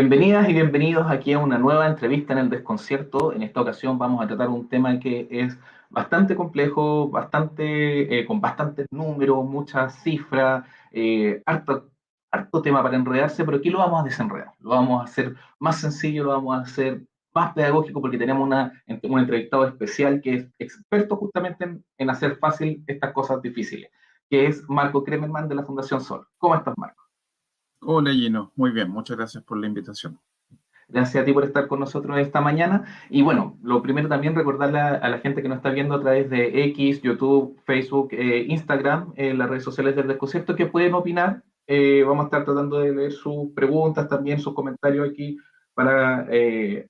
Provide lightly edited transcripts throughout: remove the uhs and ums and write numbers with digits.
Bienvenidas y bienvenidos aquí a una nueva entrevista en el Desconcierto. En esta ocasión vamos a tratar un tema que es bastante complejo, con bastantes números, muchas cifras, harto tema para enredarse, pero aquí lo vamos a desenredar. Lo vamos a hacer más sencillo, lo vamos a hacer más pedagógico porque tenemos un entrevistado especial que es experto justamente en hacer fácil estas cosas difíciles, que es Marco Kremerman de la Fundación Sol. ¿Cómo estás, Marco? Hola Gino, muy bien, muchas gracias por la invitación. Gracias a ti por estar con nosotros esta mañana. Y bueno, lo primero también recordarle a la gente que nos está viendo a través de X, YouTube, Facebook, Instagram, las redes sociales del Desconcierto, que pueden opinar. Vamos a estar tratando de leer sus preguntas, también sus comentarios aquí para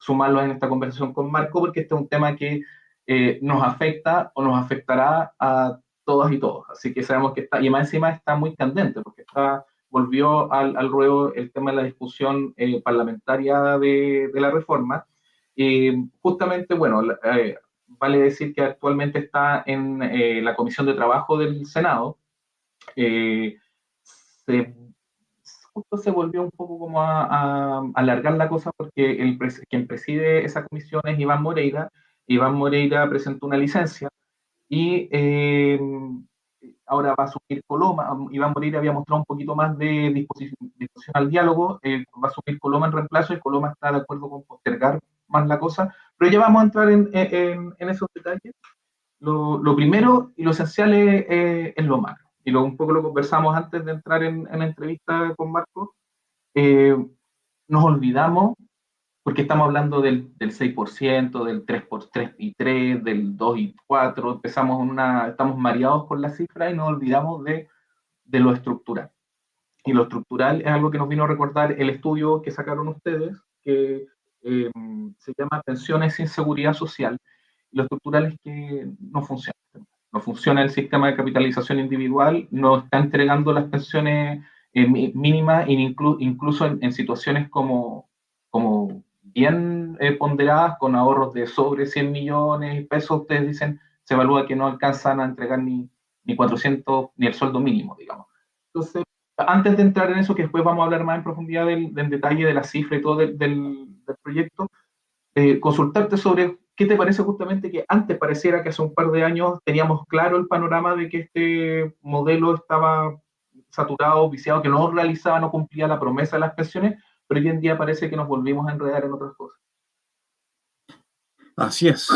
sumarlos en esta conversación con Marco, porque este es un tema que nos afecta o nos afectará a todas y todos. Así que sabemos que está, y más encima está muy candente, porque volvió al ruedo el tema de la discusión parlamentaria de la reforma. Justamente, bueno, vale decir que actualmente está en la Comisión de Trabajo del Senado. Eh, se, Justo se volvió un poco como a alargar la cosa porque quien preside esa comisión es Iván Moreira. Iván Moreira presentó una licencia y ahora va a asumir Coloma. Iván Moreira había mostrado un poquito más de disposición al diálogo, va a asumir Coloma en reemplazo y Coloma está de acuerdo con postergar más la cosa, pero ya vamos a entrar en esos detalles. Lo primero y lo esencial es lo macro, y un poco lo conversamos antes de entrar en la entrevista con Marco. eh, Nos olvidamos porque estamos hablando del 6%, del 3 por 3 y 3, del 2 y 4, estamos mareados con la cifra y nos olvidamos de lo estructural. Y lo estructural es algo que nos vino a recordar el estudio que sacaron ustedes, que eh, se llama Pensiones sin Seguridad Social. Y lo estructural es que no funciona. No funciona el sistema de capitalización individual, no está entregando las pensiones mínimas, incluso en situaciones como bien ponderadas, con ahorros de sobre 100 millones de pesos, ustedes dicen, se evalúa que no alcanzan a entregar ni 400, ni el sueldo mínimo, digamos. Entonces, antes de entrar en eso, que después vamos a hablar más en profundidad del detalle de la cifra y todo del proyecto, consultarte sobre qué te parece justamente que antes pareciera que hace un par de años teníamos claro el panorama de que este modelo estaba saturado, viciado, que no realizaba, no cumplía la promesa de las pensiones, pero hoy en día parece que nos volvimos a enredar en otras cosas. Así es,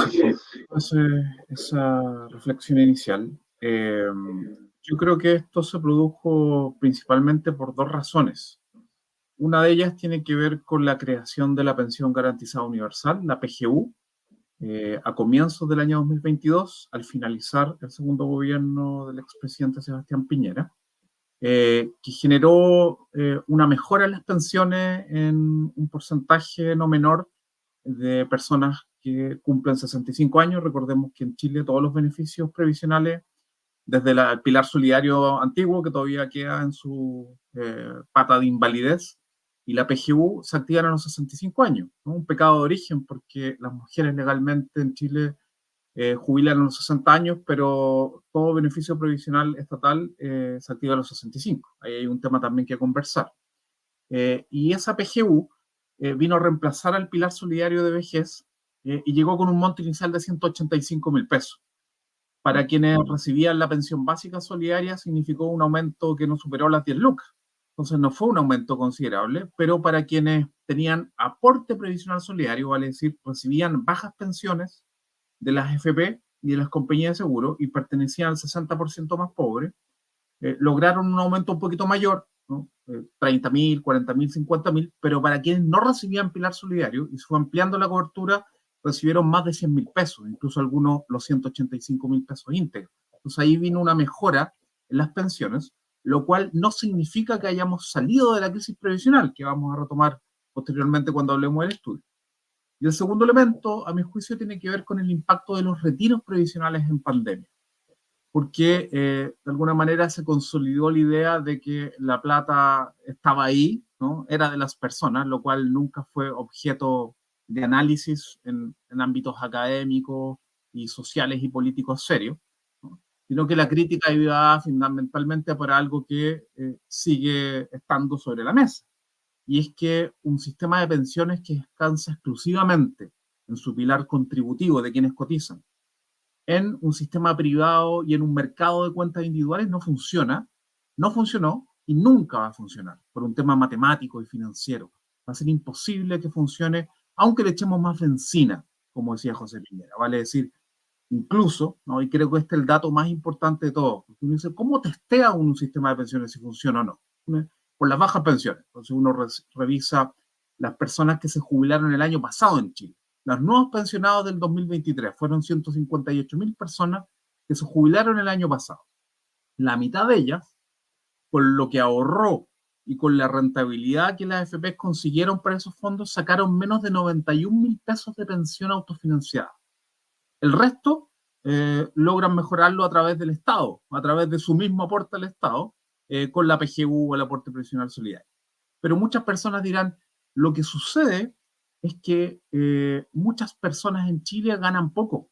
esa reflexión inicial. Yo creo que esto se produjo principalmente por dos razones. Una de ellas tiene que ver con la creación de la Pensión Garantizada Universal, la PGU, a comienzos del año 2022, al finalizar el segundo gobierno del expresidente Sebastián Piñera, que generó una mejora en las pensiones en un porcentaje no menor de personas que cumplen 65 años. Recordemos que en Chile todos los beneficios previsionales, desde el pilar solidario antiguo, que todavía queda en su pata de invalidez, y la PGU se activan a los 65 años, ¿no? Un pecado de origen porque las mujeres legalmente en Chile jubilan a los 60 años, pero todo beneficio previsional estatal se activa a los 65. Ahí hay un tema también que conversar. Y esa PGU vino a reemplazar al pilar solidario de vejez y llegó con un monto inicial de 185.000 pesos. Para quienes recibían la pensión básica solidaria significó un aumento que no superó las 10 lucas. Entonces no fue un aumento considerable, pero para quienes tenían aporte previsional solidario, vale decir, recibían bajas pensiones de las AFP y de las compañías de seguro y pertenecían al 60% más pobre, lograron un aumento un poquito mayor, ¿no? 30.000, 40.000, 50.000, pero para quienes no recibían pilar solidario y se fue ampliando la cobertura, recibieron más de 100.000 pesos, incluso algunos los 185.000 pesos íntegros. Entonces ahí vino una mejora en las pensiones, lo cual no significa que hayamos salido de la crisis previsional, que vamos a retomar posteriormente cuando hablemos del estudio. Y el segundo elemento, a mi juicio, tiene que ver con el impacto de los retiros previsionales en pandemia, porque de alguna manera se consolidó la idea de que la plata estaba ahí, ¿no? Era de las personas, lo cual nunca fue objeto de análisis en ámbitos académicos y sociales y políticos serios, ¿no? Sino que la crítica iba fundamentalmente por algo que sigue estando sobre la mesa. y es que un sistema de pensiones que descansa exclusivamente en su pilar contributivo de quienes cotizan, en un sistema privado y en un mercado de cuentas individuales no funciona, no funcionó y nunca va a funcionar por un tema matemático y financiero. Va a ser imposible que funcione, aunque le echemos más benzina, como decía José Piñera. Vale decir, incluso, ¿no? Y creo que este es el dato más importante de todo, porque uno dice, ¿cómo testea un sistema de pensiones si funciona o no? Por las bajas pensiones. Entonces uno revisa las personas que se jubilaron el año pasado en Chile. Los nuevos pensionados del 2023 fueron 158.000 personas que se jubilaron el año pasado. La mitad de ellas, con lo que ahorró y con la rentabilidad que las AFP consiguieron para esos fondos, sacaron menos de 91.000 pesos de pensión autofinanciada. El resto logran mejorarlo a través del Estado, a través de su mismo aporte al Estado, con la PGU o el aporte previsional solidario. Pero muchas personas dirán, lo que sucede es que muchas personas en Chile ganan poco,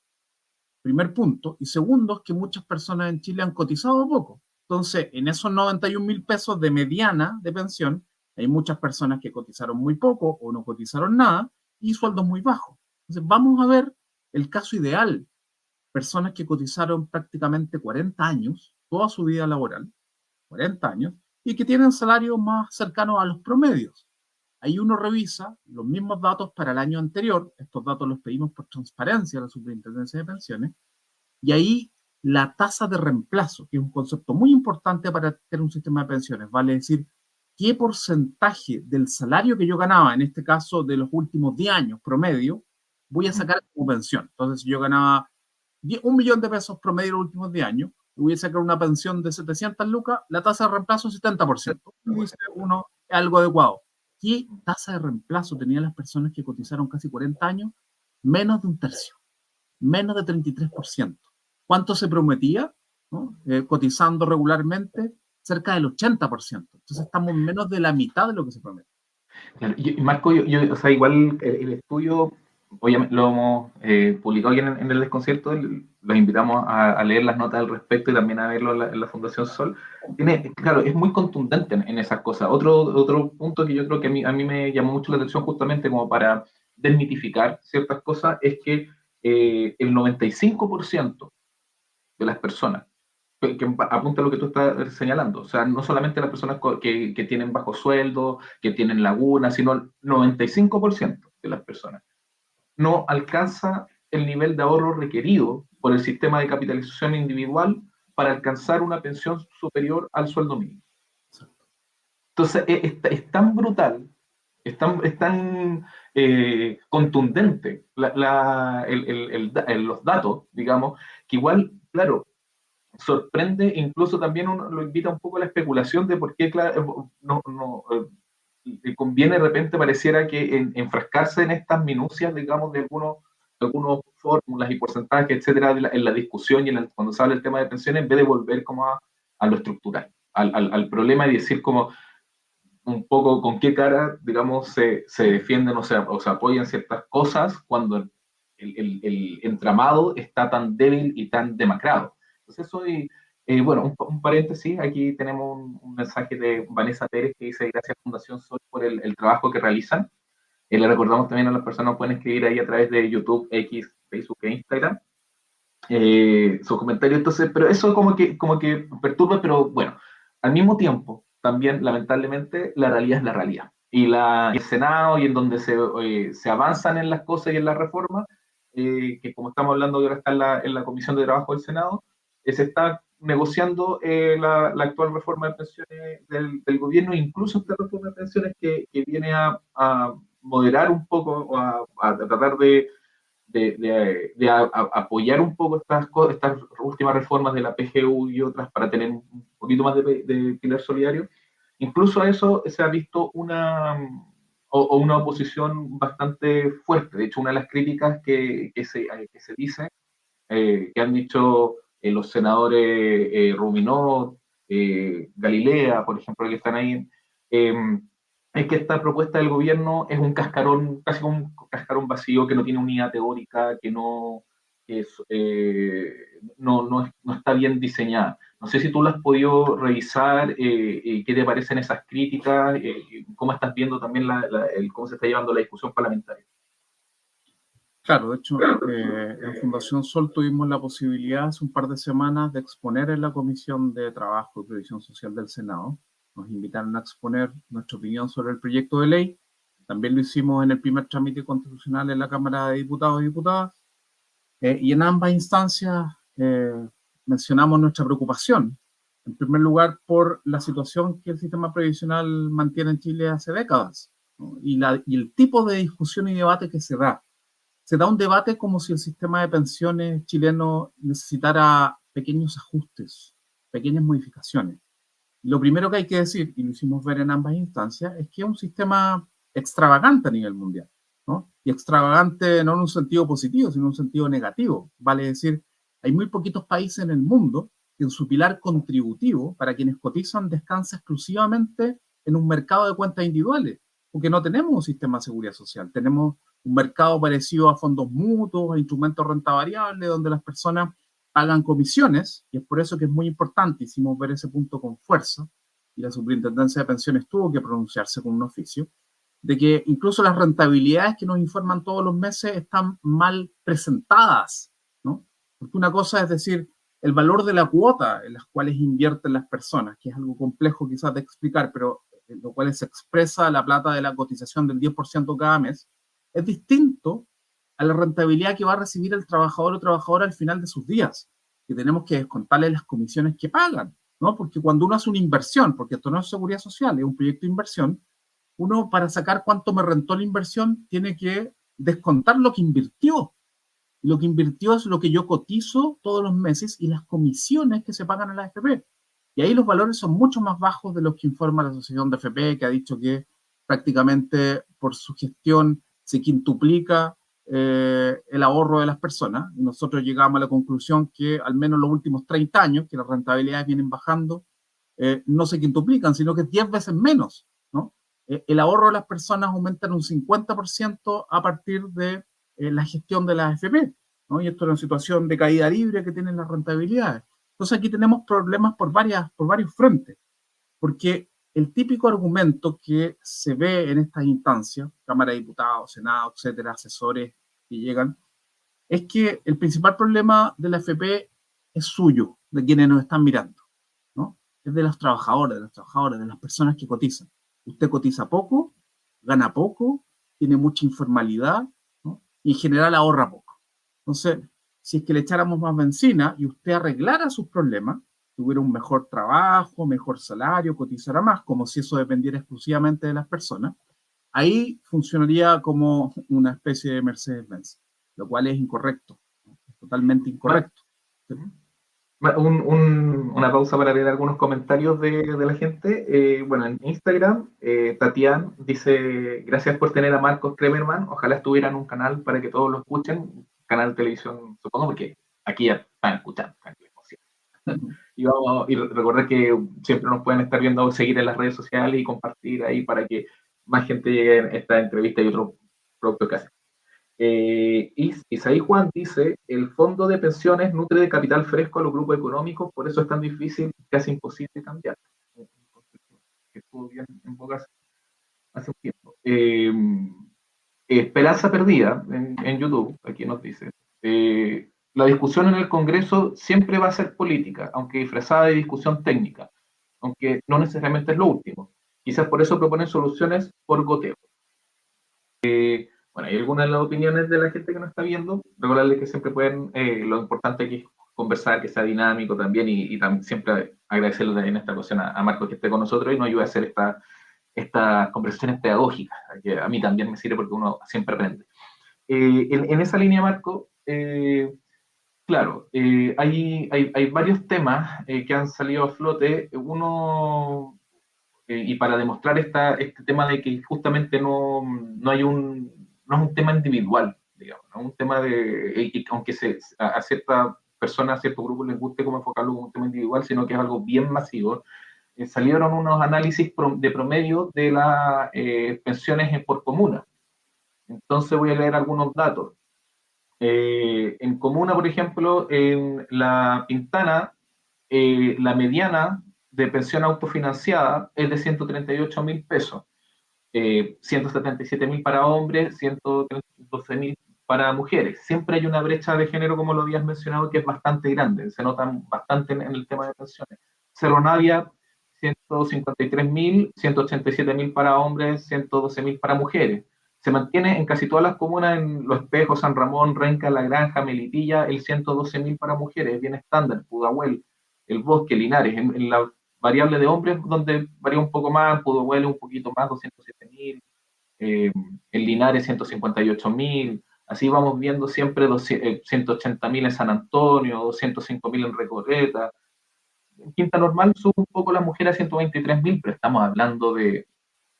primer punto, y segundo es que muchas personas en Chile han cotizado poco. Entonces, en esos 91.000 pesos de mediana de pensión, hay muchas personas que cotizaron muy poco o no cotizaron nada y sueldos muy bajos. Entonces, vamos a ver el caso ideal, personas que cotizaron prácticamente 40 años, toda su vida laboral, 40 años, y que tienen salarios más cercanos a los promedios. Ahí uno revisa los mismos datos para el año anterior, estos datos los pedimos por transparencia a la Superintendencia de Pensiones, y ahí la tasa de reemplazo, que es un concepto muy importante para tener un sistema de pensiones, vale decir, qué porcentaje del salario que yo ganaba, en este caso de los últimos 10 años promedio, voy a sacar como pensión. Entonces, si yo ganaba 1 millón de pesos promedio los últimos 10 años, y voy a sacar una pensión de 700 lucas, la tasa de reemplazo es 70%. Y dice uno, es algo adecuado. ¿Qué tasa de reemplazo tenían las personas que cotizaron casi 40 años? Menos de un tercio, menos de 33%. ¿Cuánto se prometía? ¿No? Cotizando regularmente, cerca del 80%. Entonces estamos en menos de la mitad de lo que se promete. Claro, y Marco, o sea, igual el estudio, obviamente lo hemos publicado aquí en el desconcierto, los invitamos a leer las notas al respecto y también a verlo en la Fundación Sol. Claro, es muy contundente en esas cosas. Otro punto que yo creo que a mí me llamó mucho la atención justamente como para desmitificar ciertas cosas es que el 95% de las personas que apunta a lo que tú estás señalando. O sea, no solamente las personas que tienen bajo sueldo, que tienen lagunas, sino el 95% de las personas no alcanza el nivel de ahorro requerido por el sistema de capitalización individual para alcanzar una pensión superior al sueldo mínimo. Entonces, es tan brutal, es tan contundente los datos, digamos, que igual, claro, sorprende, incluso también uno lo invita un poco a la especulación de por qué le conviene de repente pareciera que enfrascarse en estas minucias, digamos, de algunos fórmulas y porcentajes, etcétera, en la discusión y cuando se habla del tema de pensiones, en vez de volver como a lo estructural, al problema y decir como un poco con qué cara, digamos, se defienden o se apoyan ciertas cosas cuando el entramado está tan débil y tan demacrado. Entonces, bueno, un paréntesis, aquí tenemos un mensaje de Vanessa Pérez que dice, gracias Fundación Sol por el trabajo que realizan. Le recordamos también a las personas, pueden escribir ahí a través de YouTube, X, Facebook e Instagram. Sus comentarios, entonces, pero eso como que perturba, pero bueno, al mismo tiempo, también lamentablemente la realidad es la realidad. Y el Senado y en donde se avanzan en las cosas y en las reformas, que como estamos hablando que ahora está en la Comisión de Trabajo del Senado, se está negociando la actual reforma de pensiones del gobierno, incluso esta reforma de pensiones que viene a moderar un poco o a tratar de apoyar un poco estas últimas reformas de la PGU y otras para tener un poquito más de pilar solidario. Incluso a eso se ha visto una oposición bastante fuerte. De hecho, una de las críticas que se dice, que han dicho los senadores Rubinó, Galilea, por ejemplo, que están ahí, eh, es que esta propuesta del gobierno es un cascarón, casi un cascarón vacío, que no tiene unidad teórica, que no está bien diseñada. No sé si tú lo has podido revisar, qué te parecen esas críticas, cómo estás viendo también cómo se está llevando la discusión parlamentaria. Claro, de hecho, en Fundación Sol tuvimos la posibilidad hace un par de semanas de exponer en la Comisión de Trabajo y Previsión Social del Senado. Nos invitaron a exponer nuestra opinión sobre el proyecto de ley. También lo hicimos en el primer trámite constitucional en la Cámara de Diputados y Diputadas. Y en ambas instancias mencionamos nuestra preocupación. En primer lugar, por la situación que el sistema previsional mantiene en Chile hace décadas, ¿no? Y el tipo de discusión y debate que se da. Se da un debate como si el sistema de pensiones chileno necesitara pequeños ajustes, pequeñas modificaciones. Lo primero que hay que decir, y lo hicimos ver en ambas instancias, es que es un sistema extravagante a nivel mundial, ¿no? Y extravagante no en un sentido positivo, sino en un sentido negativo. Vale decir, hay muy poquitos países en el mundo que en su pilar contributivo, para quienes cotizan, descansa exclusivamente en un mercado de cuentas individuales, porque no tenemos un sistema de seguridad social, tenemos un mercado parecido a fondos mutuos, a instrumentos de renta variable, donde las personas pagan comisiones, y es por eso que es muy importante, hicimos ver ese punto con fuerza, y la Superintendencia de Pensiones tuvo que pronunciarse con un oficio, de que incluso las rentabilidades que nos informan todos los meses están mal presentadas, ¿no? Porque una cosa es decir, el valor de la cuota en las cuales invierten las personas, que es algo complejo quizás de explicar, pero en lo cual se expresa la plata de la cotización del 10% cada mes, es distinto a la rentabilidad que va a recibir el trabajador o trabajadora al final de sus días, que tenemos que descontarle las comisiones que pagan, ¿no? Porque cuando uno hace una inversión, porque esto no es seguridad social, es un proyecto de inversión, uno para sacar cuánto me rentó la inversión tiene que descontar lo que invirtió. Lo que invirtió es lo que yo cotizo todos los meses y las comisiones que se pagan a la AFP. Y ahí los valores son mucho más bajos de los que informa la Asociación de AFP, que ha dicho que prácticamente por su gestión se quintuplica el ahorro de las personas. Y nosotros llegamos a la conclusión que al menos los últimos 30 años, que las rentabilidades vienen bajando, no se quintuplican, sino que 10 veces menos, ¿no? El ahorro de las personas aumenta en un 50% a partir de la gestión de la AFP, ¿no? Y esto es una situación de caída libre que tienen las rentabilidades. Entonces aquí tenemos problemas por varios frentes, porque el típico argumento que se ve en estas instancias, Cámara de Diputados, Senado, etcétera, asesores que llegan, es que el principal problema de la AFP es suyo, de quienes nos están mirando, ¿no? Es de los trabajadores, de las personas que cotizan. Usted cotiza poco, gana poco, tiene mucha informalidad, ¿no? Y en general ahorra poco. Entonces, si es que le echáramos más benzina y usted arreglara sus problemas, tuviera un mejor trabajo, mejor salario, cotizara más, como si eso dependiera exclusivamente de las personas, ahí funcionaría como una especie de Mercedes-Benz, lo cual es incorrecto, ¿no? Es totalmente incorrecto. ¿Sí? Una pausa para leer algunos comentarios de la gente. Bueno, en Instagram, Tatiana dice, gracias por tener a Marcos Kremerman, ojalá estuvieran en un canal para que todos lo escuchen, canal de televisión, supongo, porque aquí ya están escuchando. Y recordar que siempre nos pueden estar viendo o seguir en las redes sociales y compartir ahí para que más gente llegue a esta entrevista y otros productos que hacen. Isaí Juan dice, el fondo de pensiones nutre de capital fresco a los grupos económicos, por eso es tan difícil, casi imposible cambiar. Que estuvo bien en boca hace un tiempo. Esperanza perdida en YouTube, aquí nos dice. La discusión en el Congreso siempre va a ser política, aunque disfrazada de discusión técnica, aunque no necesariamente es lo último. Quizás por eso proponen soluciones por goteo. Bueno, hay algunas de las opiniones de la gente que nos está viendo. Recordarles que siempre pueden, lo importante aquí es conversar, que sea dinámico también, y también siempre agradecerle en esta ocasión a Marco que esté con nosotros y nos ayude a hacer estas conversaciones pedagógicas, que a mí también me sirve porque uno siempre aprende. En esa línea, Marco, claro, hay varios temas que han salido a flote. Uno, y para demostrar este tema de que justamente no es un tema individual, digamos, no es un tema aunque a cierta persona, a cierto grupo les guste como enfocarlo como un tema individual, sino que es algo bien masivo. Salieron unos análisis de promedio de las pensiones por comuna. Entonces voy a leer algunos datos. En comuna, por ejemplo, en La Pintana, la mediana de pensión autofinanciada es de 138.000 pesos. 177.000 para hombres, 112.000 para mujeres. Siempre hay una brecha de género, como lo habías mencionado, que es bastante grande, se nota bastante en el tema de pensiones. Cerro Navia, 153.000, 187.000 para hombres, 112.000 para mujeres. Se mantiene en casi todas las comunas, en Los Espejos, San Ramón, Renca, La Granja, Melipilla, el 112.000 para mujeres, bien estándar, Pudahuel, El Bosque, Linares. En la variable de hombres, donde varía un poco más, Pudahuel un poquito más, 207.000, en Linares 158.000, así vamos viendo siempre 180.000 en San Antonio, 205.000 en Recoleta. En Quinta Normal sube un poco la mujer a 123.000, pero estamos hablando de,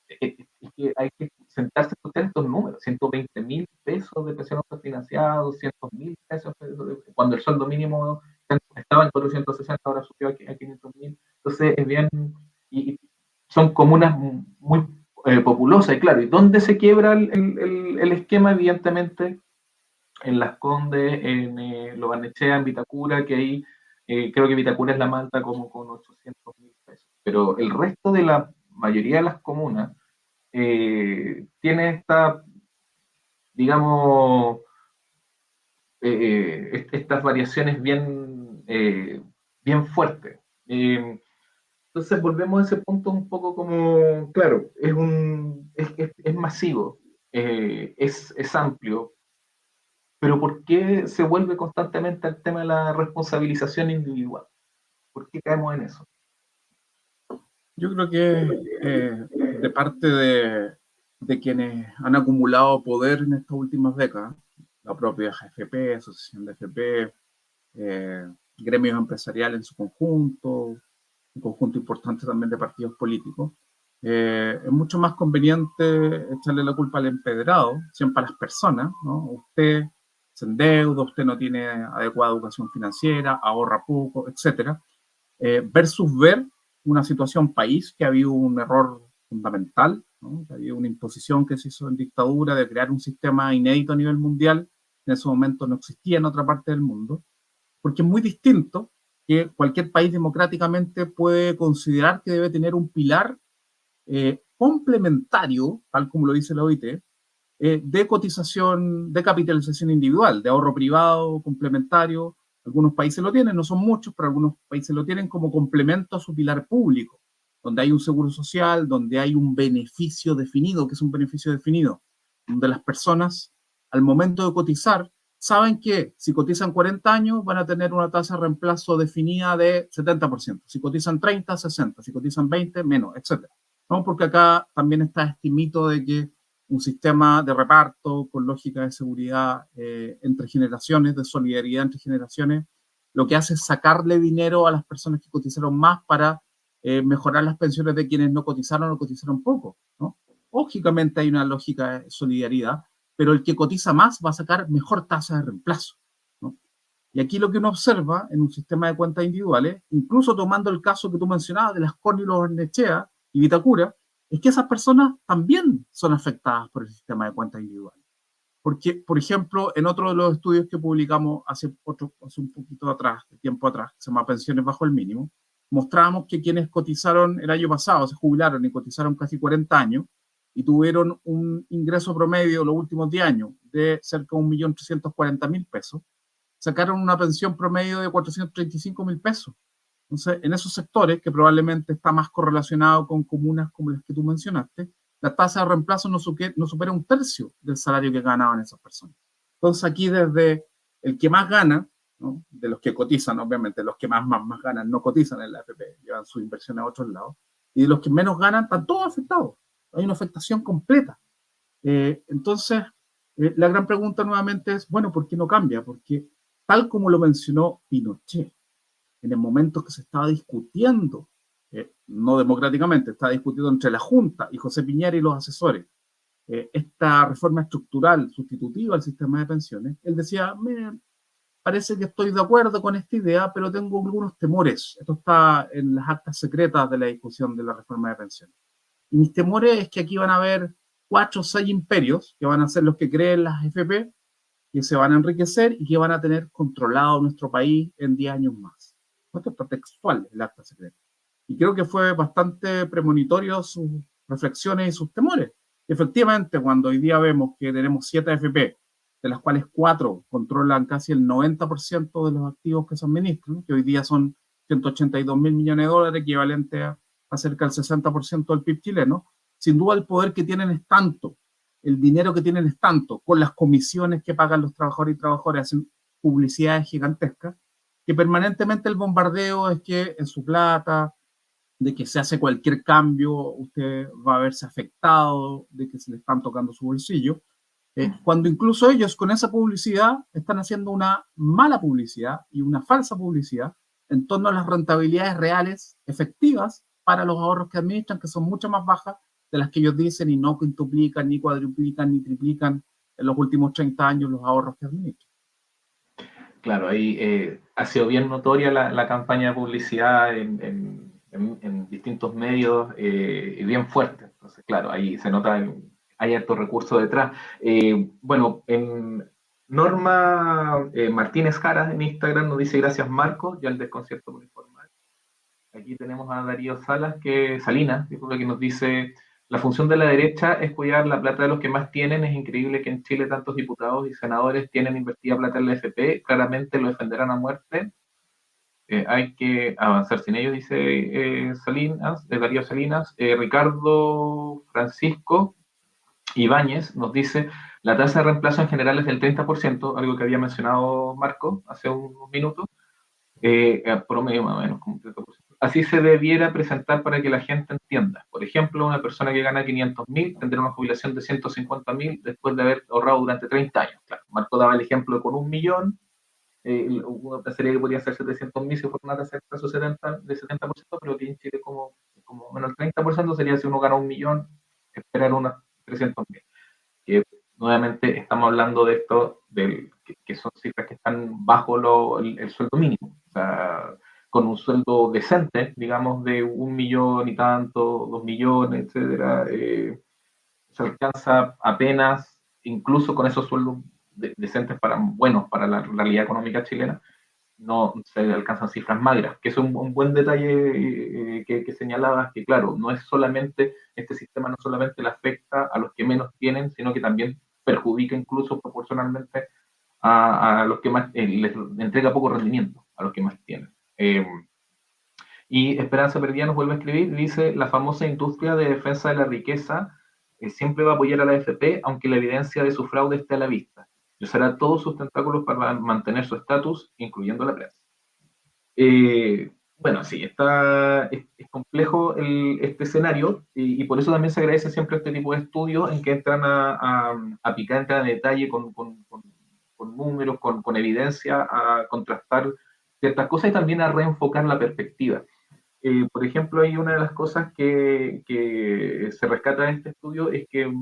es que hay que sentarse a escuchar estos números: 120.000 pesos de pensión autofinanciada, 200.000 pesos cuando el sueldo mínimo estaba en 460, ahora subió a 500.000. Entonces es bien, y son comunas muy populosas, y claro, ¿y dónde se quiebra el esquema? Evidentemente en Las Condes, en Lo Barnechea, en Vitacura, que ahí creo que Vitacura es la malta como con 800.000 pesos. Pero el resto de la mayoría de las comunas tiene esta, digamos, estas variaciones bien fuertes. Entonces volvemos a ese punto un poco como, claro, es masivo, es amplio, pero ¿por qué se vuelve constantemente al tema de la responsabilización individual? ¿Por qué caemos en eso? Yo creo que de parte de quienes han acumulado poder en estas últimas décadas, la propia AFP, Asociación de AFP, gremios empresariales en su conjunto, un conjunto importante también de partidos políticos, es mucho más conveniente echarle la culpa al empedrado, siempre a las personas, ¿no? Usted se endeuda, usted no tiene adecuada educación financiera, ahorra poco, etcétera, versus ver una situación país que ha habido un error fundamental, ¿no? Que ha habido una imposición que se hizo en dictadura de crear un sistema inédito a nivel mundial, en ese momento no existía en otra parte del mundo, porque es muy distinto que cualquier país democráticamente puede considerar que debe tener un pilar complementario, tal como lo dice la OIT, de cotización, de capitalización individual, de ahorro privado complementario. Algunos países lo tienen, no son muchos, pero algunos países lo tienen como complemento a su pilar público, donde hay un seguro social, donde hay un beneficio definido. ¿Qué es un beneficio definido? Donde las personas, al momento de cotizar, saben que si cotizan 40 años van a tener una tasa de reemplazo definida de 70%. Si cotizan 30, 60. Si cotizan 20, menos, etc. ¿No? Porque acá también está este mito de que un sistema de reparto con lógica de seguridad entre generaciones, de solidaridad entre generaciones, lo que hace es sacarle dinero a las personas que cotizaron más para mejorar las pensiones de quienes no cotizaron o cotizaron poco, ¿no? Lógicamente hay una lógica de solidaridad, pero el que cotiza más va a sacar mejor tasa de reemplazo, ¿no? Y aquí lo que uno observa en un sistema de cuentas individuales, incluso tomando el caso que tú mencionabas de Las Condes y Lo Barnechea y Vitacura, es que esas personas también son afectadas por el sistema de cuentas individuales. Porque, por ejemplo, en otro de los estudios que publicamos hace un poquito atrás, tiempo atrás, que se llama Pensiones bajo el mínimo, mostrábamos que quienes cotizaron el año pasado, se jubilaron y cotizaron casi 40 años y tuvieron un ingreso promedio los últimos 10 años de cerca de 1.340.000 pesos, sacaron una pensión promedio de 435.000 pesos. Entonces, en esos sectores, que probablemente está más correlacionado con comunas como las que tú mencionaste, la tasa de reemplazo no supera un tercio del salario que ganaban esas personas. Entonces, aquí desde el que más gana, ¿no? De los que cotizan, obviamente, los que más ganan no cotizan en la AFP, llevan su inversión a otros lados, y de los que menos ganan, están todos afectados. Hay una afectación completa. Entonces, la gran pregunta nuevamente es, bueno, ¿por qué no cambia? Porque tal como lo mencionó Pinochet, en el momento que se estaba discutiendo, no democráticamente, estaba discutiendo entre la Junta y José Piñera y los asesores, esta reforma estructural sustitutiva al sistema de pensiones, él decía, me parece que estoy de acuerdo con esta idea, pero tengo algunos temores. Esto está en las actas secretas de la discusión de la reforma de pensiones. Y mis temores es que aquí van a haber 4 o 6 imperios que van a ser los que creen las FP, que se van a enriquecer y que van a tener controlado nuestro país en 10 años más. Esto está textual, el acta secreta. Y creo que fue bastante premonitorio sus reflexiones y sus temores. Efectivamente, cuando hoy día vemos que tenemos 7 AFP, de las cuales 4 controlan casi el 90% de los activos que se administran, que hoy día son 182 mil millones de dólares, equivalente a cerca del 60% del PIB chileno, sin duda el poder que tienen es tanto, el dinero que tienen es tanto, con las comisiones que pagan los trabajadores y trabajadoras, hacen publicidades gigantescas, que permanentemente el bombardeo es que en su plata, de que se hace cualquier cambio, usted va a verse afectado, de que se le están tocando su bolsillo, cuando incluso ellos con esa publicidad están haciendo una mala publicidad y una falsa publicidad en torno a las rentabilidades reales, efectivas, para los ahorros que administran, que son mucho más bajas de las que ellos dicen y no quintuplican, ni cuadruplican, ni triplican en los últimos 30 años los ahorros que administran. Claro, ahí ha sido bien notoria la campaña de publicidad en distintos medios y bien fuerte. Entonces, claro, ahí se nota, hay harto recurso detrás. Bueno, en Norma Martínez Jara en Instagram nos dice gracias Marco, ya el desconcierto por informar. Aquí tenemos a Darío Salinas, disculpe, que nos dice, la función de la derecha es cuidar la plata de los que más tienen. Es increíble que en Chile tantos diputados y senadores tienen invertida plata en la FP. Claramente lo defenderán a muerte. Hay que avanzar sin ellos, dice Darío Salinas. Ricardo Francisco Ibáñez nos dice, la tasa de reemplazo en general es del 30%, algo que había mencionado Marco hace unos minutos. Promedio más o menos, como 30%. Así se debiera presentar para que la gente entienda. Por ejemplo, una persona que gana 500.000 tendrá una jubilación de 150.000 después de haber ahorrado durante 30 años. Claro, Marco daba el ejemplo de con 1.000.000, una pensaría que podría ser 700.000 si fuera una tasa de reemplazo de 70%, pero aquí en Chile como menos el 30% sería si uno gana 1.000.000, esperar unos 300.000. Que nuevamente estamos hablando de esto, que son cifras que están bajo el sueldo mínimo. O sea, con un sueldo decente, digamos, de 1.000.000 y tanto, 2.000.000, etcétera, se alcanza apenas, incluso con esos sueldos decentes buenos para la realidad económica chilena, no se alcanzan cifras magras, que es un buen detalle que señalabas, que claro, no es solamente, este sistema no solamente le afecta a los que menos tienen, sino que también perjudica incluso proporcionalmente a los que más, les entrega poco rendimiento a los que más tienen. Y Esperanza Perdida nos vuelve a escribir, dice, la famosa industria de defensa de la riqueza siempre va a apoyar a la AFP, aunque la evidencia de su fraude esté a la vista. Y usará todos sus tentáculos para mantener su estatus, incluyendo la prensa. Bueno, sí, es complejo este escenario y por eso también se agradece siempre este tipo de estudios en que entran a picar, entran en detalle con números, con evidencia, a contrastar ciertas cosas y también a reenfocar la perspectiva. Por ejemplo, hay una de las cosas que se rescata de este estudio es que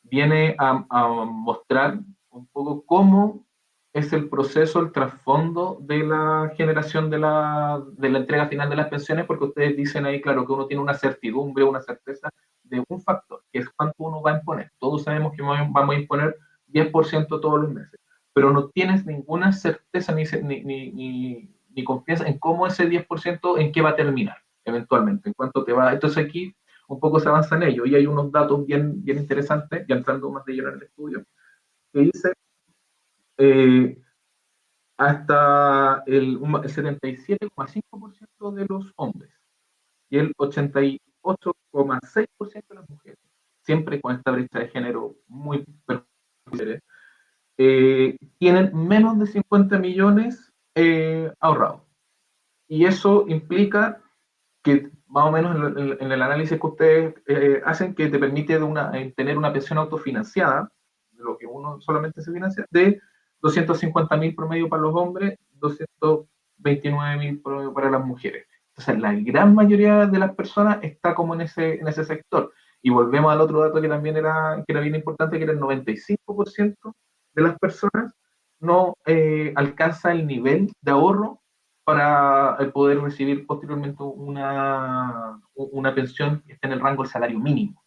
viene a mostrar un poco cómo es el proceso, el trasfondo de la generación de la entrega final de las pensiones, porque ustedes dicen ahí, claro, que uno tiene una certidumbre, una certeza de un factor, que es cuánto uno va a imponer. Todos sabemos que vamos a imponer 10% todos los meses, pero no tienes ninguna certeza ni confianza en cómo ese 10% en qué va a terminar, eventualmente, en cuánto te va. Entonces aquí un poco se avanza en ello. Y hay unos datos bien interesantes, ya entrando más de lleno en el estudio, que dice hasta el 77,5% de los hombres y el 88,6% de las mujeres, siempre con esta brecha de género muy perjudicial, tienen menos de 50 millones ahorrados. Y eso implica que más o menos en el análisis que ustedes hacen, que te permite tener una pensión autofinanciada, de lo que uno solamente se financia, de 250.000 promedio para los hombres, 229.000 promedio para las mujeres. Entonces, la gran mayoría de las personas está como en ese sector. Y volvemos al otro dato que también era bien importante, que era el 95% de las personas no alcanza el nivel de ahorro para poder recibir posteriormente una pensión que esté en el rango del salario mínimo.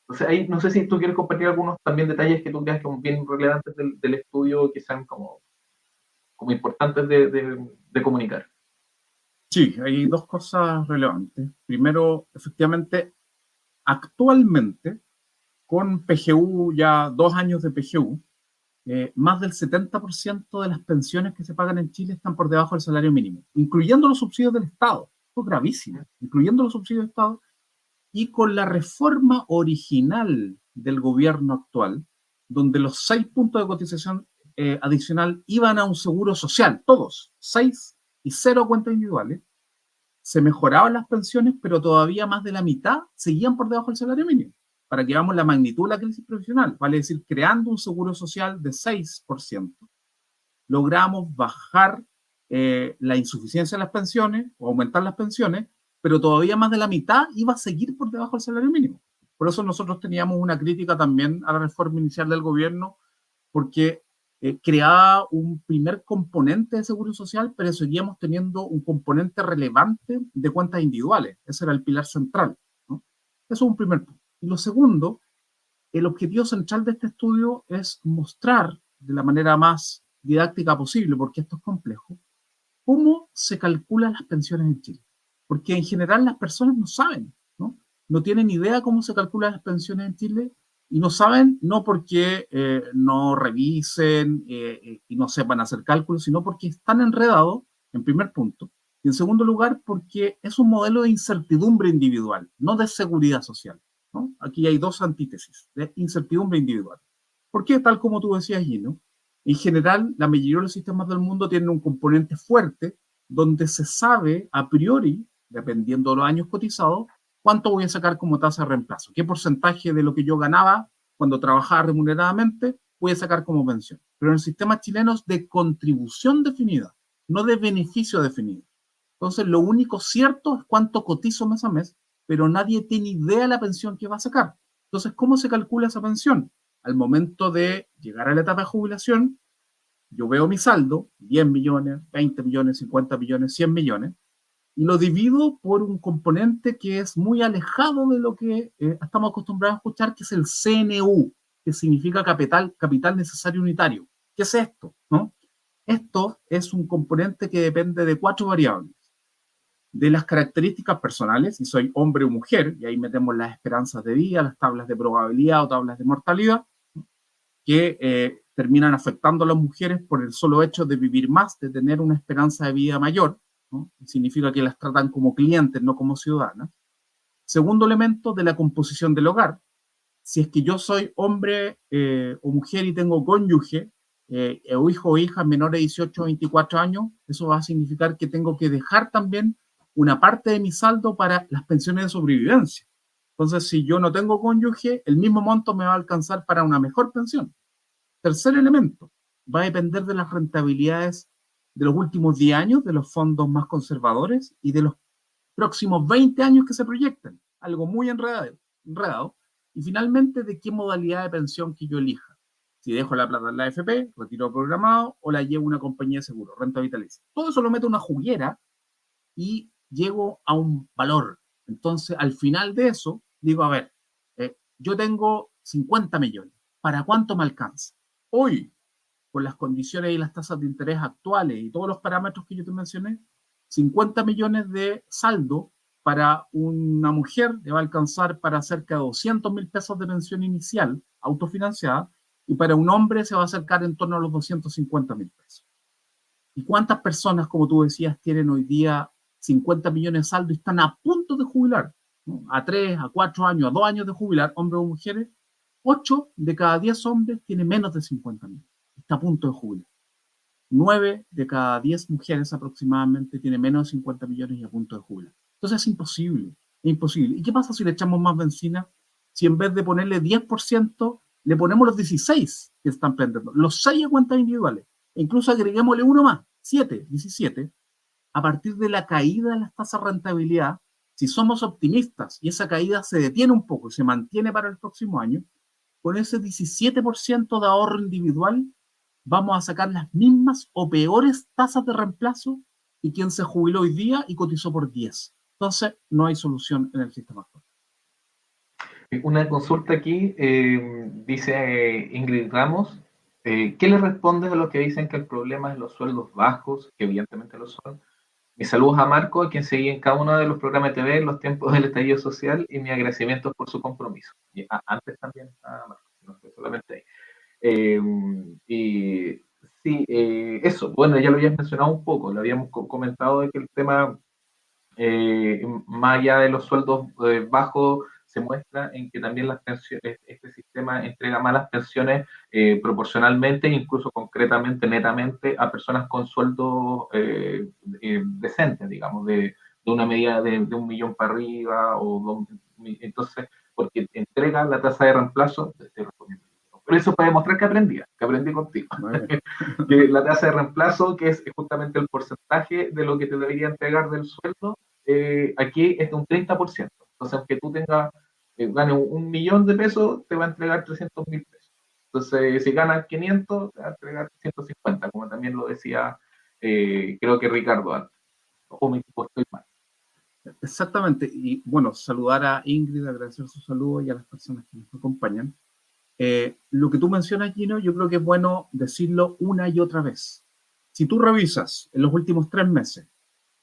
Entonces, ahí no sé si tú quieres compartir algunos también detalles que tú creas como bien relevantes del estudio, que sean como importantes de comunicar. Sí, hay dos cosas relevantes. Primero, efectivamente, actualmente con PGU, ya 2 años de PGU, más del 70% de las pensiones que se pagan en Chile están por debajo del salario mínimo, incluyendo los subsidios del Estado. Esto es gravísimo, incluyendo los subsidios del Estado. Y con la reforma original del gobierno actual, donde los 6 puntos de cotización adicional iban a un seguro social, todos, 6 y 0 cuentas individuales, se mejoraban las pensiones, pero todavía más de la mitad seguían por debajo del salario mínimo. Para que veamos la magnitud de la crisis profesional, vale decir, creando un seguro social de 6%, logramos bajar la insuficiencia de las pensiones o aumentar las pensiones, pero todavía más de la mitad iba a seguir por debajo del salario mínimo. Por eso nosotros teníamos una crítica también a la reforma inicial del gobierno, porque creaba un primer componente de seguro social, pero seguíamos teniendo un componente relevante de cuentas individuales. Ese era el pilar central, ¿no? Eso es un primer punto. Y lo segundo, el objetivo central de este estudio es mostrar de la manera más didáctica posible, porque esto es complejo, cómo se calculan las pensiones en Chile. Porque en general las personas no saben, ¿no? No tienen idea cómo se calculan las pensiones en Chile y no saben, no porque no revisen y no sepan hacer cálculos, sino porque están enredados, en primer punto, y en segundo lugar, porque es un modelo de incertidumbre individual, no de seguridad social, ¿no? Aquí hay 2 antítesis, de incertidumbre individual. ¿Por qué? Tal como tú decías, Gino, en general, la mayoría de los sistemas del mundo tienen un componente fuerte donde se sabe a priori, dependiendo de los años cotizados, cuánto voy a sacar como tasa de reemplazo, qué porcentaje de lo que yo ganaba cuando trabajaba remuneradamente voy a sacar como pensión. Pero en el sistema chileno es de contribución definida, no de beneficio definido. Entonces, lo único cierto es cuánto cotizo mes a mes, pero nadie tiene idea de la pensión que va a sacar. Entonces, ¿cómo se calcula esa pensión? Al momento de llegar a la etapa de jubilación, yo veo mi saldo, 10 millones, 20 millones, 50 millones, 100 millones, y lo divido por un componente que es muy alejado de lo que estamos acostumbrados a escuchar, que es el CNU, que significa capital necesario unitario. ¿Qué es esto? ¿No? Esto es un componente que depende de 4 variables. De las características personales, si soy hombre o mujer, y ahí metemos las esperanzas de vida, las tablas de probabilidad o tablas de mortalidad, que terminan afectando a las mujeres por el solo hecho de vivir más, de tener una esperanza de vida mayor, ¿no? Significa que las tratan como clientes, no como ciudadanas. Segundo elemento, de la composición del hogar. Si es que yo soy hombre o mujer y tengo cónyuge, o hijo o hija menores de 18 o 24 años, eso va a significar que tengo que dejar también una parte de mi saldo para las pensiones de sobrevivencia. Entonces, si yo no tengo cónyuge, el mismo monto me va a alcanzar para una mejor pensión. Tercer elemento, va a depender de las rentabilidades de los últimos 10 años, de los fondos más conservadores y de los próximos 20 años que se proyecten. Algo muy enredado. Y finalmente, de qué modalidad de pensión que yo elija. Si dejo la plata en la AFP, retiro programado, o la llevo a una compañía de seguro, renta vitalicia. Todo eso lo meto en una juguera y llego a un valor. Entonces, al final de eso, digo, a ver, yo tengo 50 millones. ¿Para cuánto me alcanza? Hoy, con las condiciones y las tasas de interés actuales y todos los parámetros que yo te mencioné, 50 millones de saldo para una mujer le va a alcanzar para cerca de 200.000 pesos de pensión inicial autofinanciada, y para un hombre se va a acercar en torno a los 250.000 pesos. ¿Y cuántas personas, como tú decías, tienen hoy día 50 millones de saldo y están a punto de jubilar? ¿No? A 3, a 4 años, a 2 años de jubilar, hombres o mujeres. 8 de cada 10 hombres tienen menos de 50.000. Está a punto de jubilar. 9 de cada 10 mujeres aproximadamente tienen menos de 50 millones y a punto de jubilar. Entonces es imposible, es imposible. ¿Y qué pasa si le echamos más benzina? Si en vez de ponerle 10%, le ponemos los 16 que están prendiendo, los 6 a cuentas individuales, e incluso agreguémosle uno más, 7, 17, a partir de la caída de las tasas de rentabilidad, si somos optimistas y esa caída se detiene un poco y se mantiene para el próximo año, con ese 17% de ahorro individual vamos a sacar las mismas o peores tasas de reemplazo que quien se jubiló hoy día y cotizó por 10. Entonces, no hay solución en el sistema actual. Una consulta aquí, dice Ingrid Ramos, ¿qué le respondes a los que dicen que el problema es los sueldos bajos, que evidentemente lo son, Mis saludos a Marco, a quien seguí en cada uno de los programas de TV en los tiempos del estallido social, y mis agradecimientos por su compromiso. Y antes también a Marco, no fue solamente ahí. Eh, y sí, eso, bueno, ya lo habías mencionado un poco, lo habíamos comentado de que el tema, más allá de los sueldos bajos, se muestra en que también las pensiones, este sistema entrega malas pensiones proporcionalmente, incluso concretamente, netamente, a personas con sueldos decentes, digamos, de una medida de 1 millón para arriba, entonces, porque entrega la tasa de reemplazo, te estoy respondiendo. Pero eso para demostrar que aprendí contigo. Que la tasa de reemplazo, que es justamente el porcentaje de lo que te debería entregar del sueldo, aquí es de un 30%. Entonces, aunque tú ganes 1 millón de pesos, te va a entregar 300.000 pesos. Entonces, si ganas 500, te va a entregar 150, como también lo decía, creo que Ricardo antes. O me estoy mal. Exactamente. Y bueno, saludar a Ingrid, agradecer su saludo y a las personas que nos acompañan. Lo que tú mencionas, Gino, yo creo que es bueno decirlo una y otra vez. Si tú revisas en los últimos 3 meses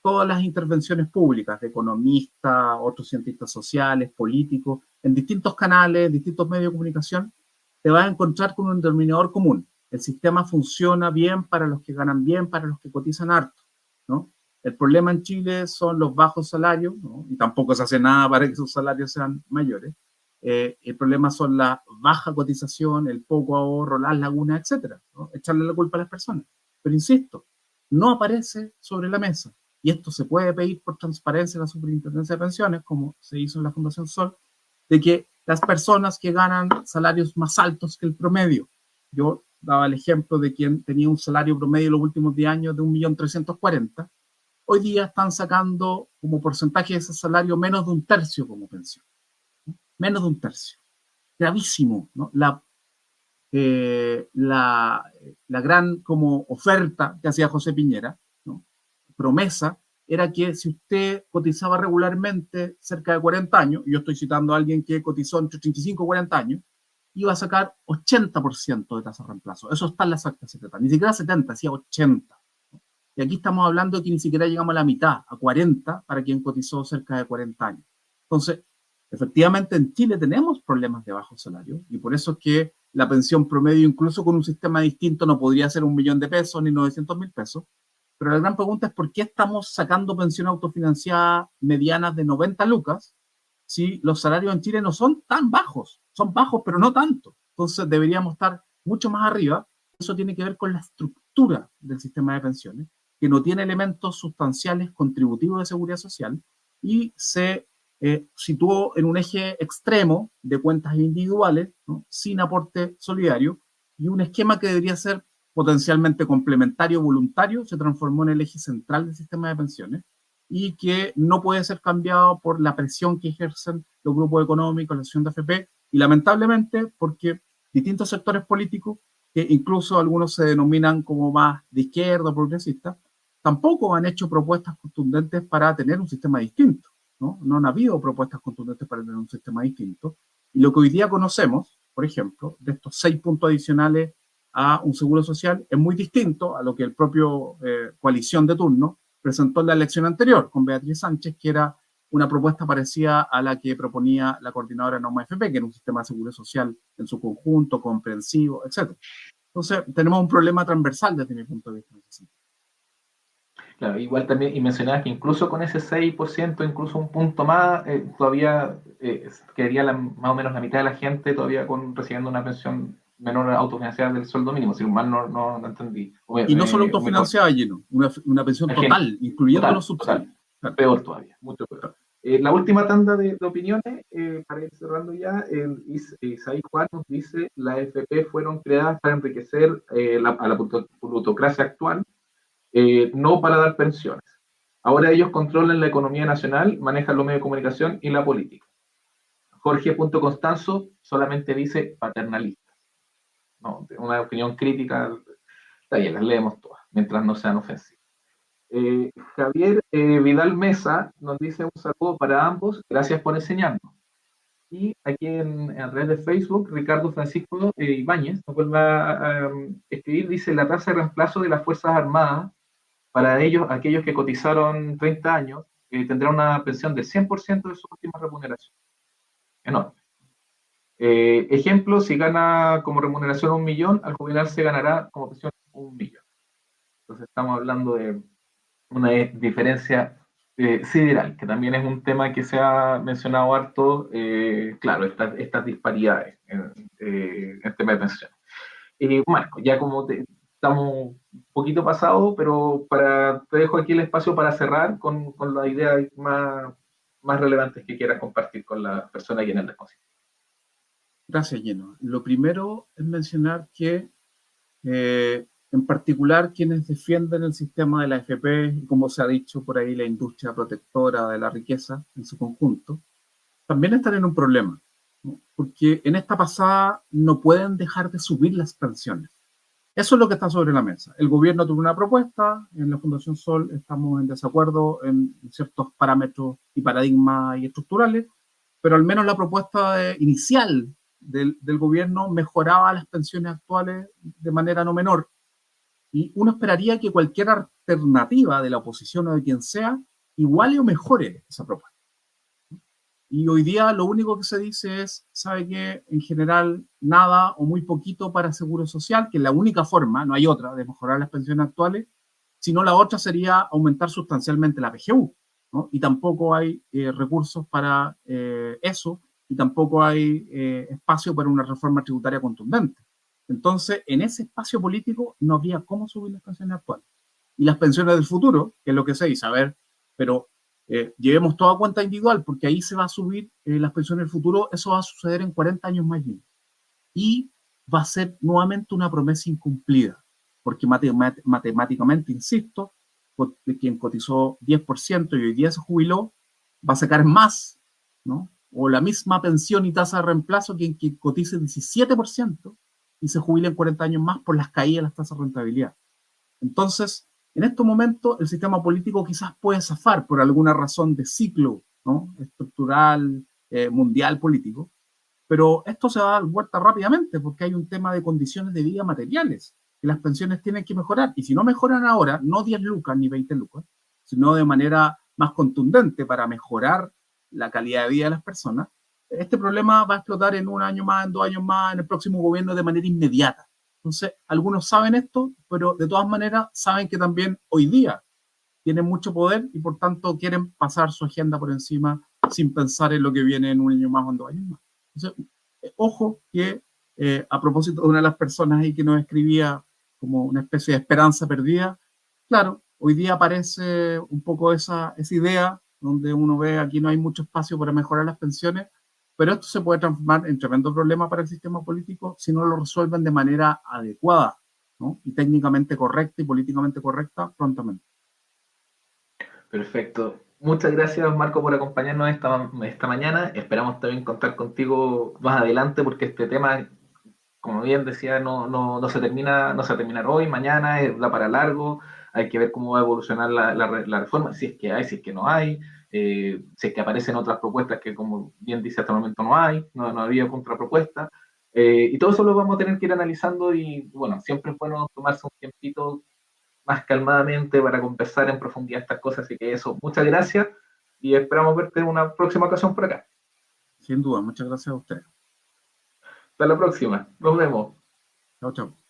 todas las intervenciones públicas de economistas, otros cientistas sociales, políticos, en distintos canales, distintos medios de comunicación, te vas a encontrar con un denominador común. El sistema funciona bien para los que ganan bien, para los que cotizan harto, ¿no? El problema en Chile son los bajos salarios, ¿no? Y tampoco se hace nada para que esos salarios sean mayores. El problema son la baja cotización, el poco ahorro, las lagunas, etcétera, ¿no? Echarle la culpa a las personas. Pero insisto, no aparece sobre la mesa. Y esto se puede pedir por transparencia en la Superintendencia de Pensiones, como se hizo en la Fundación Sol, de que las personas que ganan salarios más altos que el promedio, yo daba el ejemplo de quien tenía un salario promedio en los últimos 10 años de 1.340.000, hoy día están sacando como porcentaje de ese salario menos de un tercio como pensión. Menos de un tercio. Gravísimo, ¿no? La gran como oferta que hacía José Piñera, ¿no? Promesa, era que si usted cotizaba regularmente cerca de 40 años, y yo estoy citando a alguien que cotizó entre 35 y 40 años, iba a sacar 80% de tasa de reemplazo. Eso está en las actas secretas. Ni siquiera 70, decía 80. Y aquí estamos hablando de que ni siquiera llegamos a la mitad, a 40, para quien cotizó cerca de 40 años. Entonces, efectivamente en Chile tenemos problemas de bajo salario y por eso es que la pensión promedio, incluso con un sistema distinto, no podría ser 1 millón de pesos ni 900.000 pesos. Pero la gran pregunta es por qué estamos sacando pensiones autofinanciadas medianas de 90 lucas si los salarios en Chile no son tan bajos. Son bajos, pero no tanto. Entonces deberíamos estar mucho más arriba. Eso tiene que ver con la estructura del sistema de pensiones, que no tiene elementos sustanciales contributivos de seguridad social y se situó en un eje extremo de cuentas individuales, ¿no? Sin aporte solidario, y un esquema que debería ser potencialmente complementario voluntario se transformó en el eje central del sistema de pensiones y que no puede ser cambiado por la presión que ejercen los grupos económicos, la asociación de AFP, y lamentablemente porque distintos sectores políticos, que incluso algunos se denominan como más de izquierda o progresistas, tampoco han hecho propuestas contundentes para tener un sistema distinto, ¿no? No han habido propuestas contundentes para tener un sistema distinto. Y lo que hoy día conocemos, por ejemplo, de estos 6 puntos adicionales a un seguro social, es muy distinto a lo que el propio coalición de turno presentó en la elección anterior con Beatriz Sánchez, que era una propuesta parecida a la que proponía la coordinadora Norma FP, que era un sistema de seguro social en su conjunto, comprensivo, etc. Entonces, tenemos un problema transversal desde mi punto de vista. Claro, igual también, y mencionabas que incluso con ese 6%, incluso un punto más, todavía quedaría más o menos la mitad de la gente todavía recibiendo una pensión menor autofinanciada del sueldo mínimo, si mal no entendí. Y no solo autofinanciada, lleno, una pensión total, incluyendo los subsidios. Claro. Peor todavía, mucho peor. La última tanda de opiniones, para ir cerrando ya, Isaí Juan nos dice: la AFP fueron creadas para enriquecer a la plutocracia actual, no para dar pensiones. Ahora ellos controlan la economía nacional, manejan los medios de comunicación y la política. Jorge Constanzo solamente dice paternalista. No, una opinión crítica, está bien, las leemos todas, mientras no sean ofensivas. Javier Vidal Mesa nos dice: un saludo para ambos, gracias por enseñarnos. Y aquí en red de Facebook, Ricardo Francisco Ibáñez nos vuelve a escribir, dice: la tasa de reemplazo de las Fuerzas Armadas Para ellos, aquellos que cotizaron 30 años, tendrán una pensión del 100% de su última remuneración. Enorme. Ejemplo, si gana como remuneración 1 millón, al jubilarse ganará como pensión 1 millón. Entonces estamos hablando de una diferencia sideral, que también es un tema que se ha mencionado harto, claro, estas disparidades en tema de pensión. Marco, ya como estamos un poquito pasados, pero te dejo aquí el espacio para cerrar con las ideas más relevantes que quieras compartir con las personas aquí en el despacio. Gracias, Gino. Lo primero es mencionar que, en particular, quienes defienden el sistema de la AFP, y como se ha dicho por ahí, la industria protectora de la riqueza en su conjunto, también están en un problema, ¿no? Porque en esta pasada no pueden dejar de subir las pensiones. Eso es lo que está sobre la mesa. El gobierno tuvo una propuesta, en la Fundación Sol estamos en desacuerdo en ciertos parámetros y paradigmas y estructurales, pero al menos la propuesta inicial del gobierno mejoraba las pensiones actuales de manera no menor. Y uno esperaría que cualquier alternativa de la oposición o de quien sea iguale o mejore esa propuesta. Y hoy día lo único que se dice es, ¿sabe qué? En general, nada o muy poquito para seguro social, que es la única forma, no hay otra, de mejorar las pensiones actuales, sino la otra sería aumentar sustancialmente la PGU, ¿no? Y tampoco hay recursos para eso, y tampoco hay espacio para una reforma tributaria contundente. Entonces, en ese espacio político no habría cómo subir las pensiones actuales. Y las pensiones del futuro, que es lo que se dice, a ver, pero llevemos toda cuenta individual, porque ahí se va a subir las pensiones del futuro, eso va a suceder en 40 años más bien. Y va a ser nuevamente una promesa incumplida, porque matemáticamente, insisto, quien cotizó 10% y hoy día se jubiló, va a sacar más, ¿no? O la misma pensión y tasa de reemplazo que quien cotice 17% y se jubila en 40 años más por las caídas de las tasas de rentabilidad. Entonces, en estos momentos, el sistema político quizás puede zafar por alguna razón de ciclo, ¿no? Estructural, mundial, político, pero esto se va a dar vuelta rápidamente porque hay un tema de condiciones de vida materiales, que las pensiones tienen que mejorar, y si no mejoran ahora, no 10 lucas ni 20 lucas, sino de manera más contundente para mejorar la calidad de vida de las personas, este problema va a explotar en un año más, en 2 años más, en el próximo gobierno de manera inmediata. Entonces, algunos saben esto, pero de todas maneras saben que también hoy día tienen mucho poder y por tanto quieren pasar su agenda por encima sin pensar en lo que viene en un año más o en 2 años más. Entonces, ojo que a propósito de una de las personas ahí que nos escribía como una especie de esperanza perdida, claro, hoy día aparece un poco esa idea donde uno ve aquí no hay mucho espacio para mejorar las pensiones, pero esto se puede transformar en tremendo problema para el sistema político si no lo resuelven de manera adecuada, ¿no? Y técnicamente correcta y políticamente correcta prontamente. Perfecto. Muchas gracias, Marco, por acompañarnos esta mañana. Esperamos también contar contigo más adelante porque este tema, como bien decía, no se termina, no se va a terminar hoy, mañana, da para largo. Hay que ver cómo va a evolucionar la reforma, si es que hay, si es que no hay, si es que aparecen otras propuestas que, como bien dice, hasta el momento no hay, no había contrapropuesta. Y todo eso lo vamos a tener que ir analizando y, bueno, siempre es bueno tomarse un tiempito más calmadamente para conversar en profundidad estas cosas. Así que eso, muchas gracias y esperamos verte en una próxima ocasión por acá. Sin duda, muchas gracias a ustedes. Hasta la próxima. Nos vemos. Chao, chao.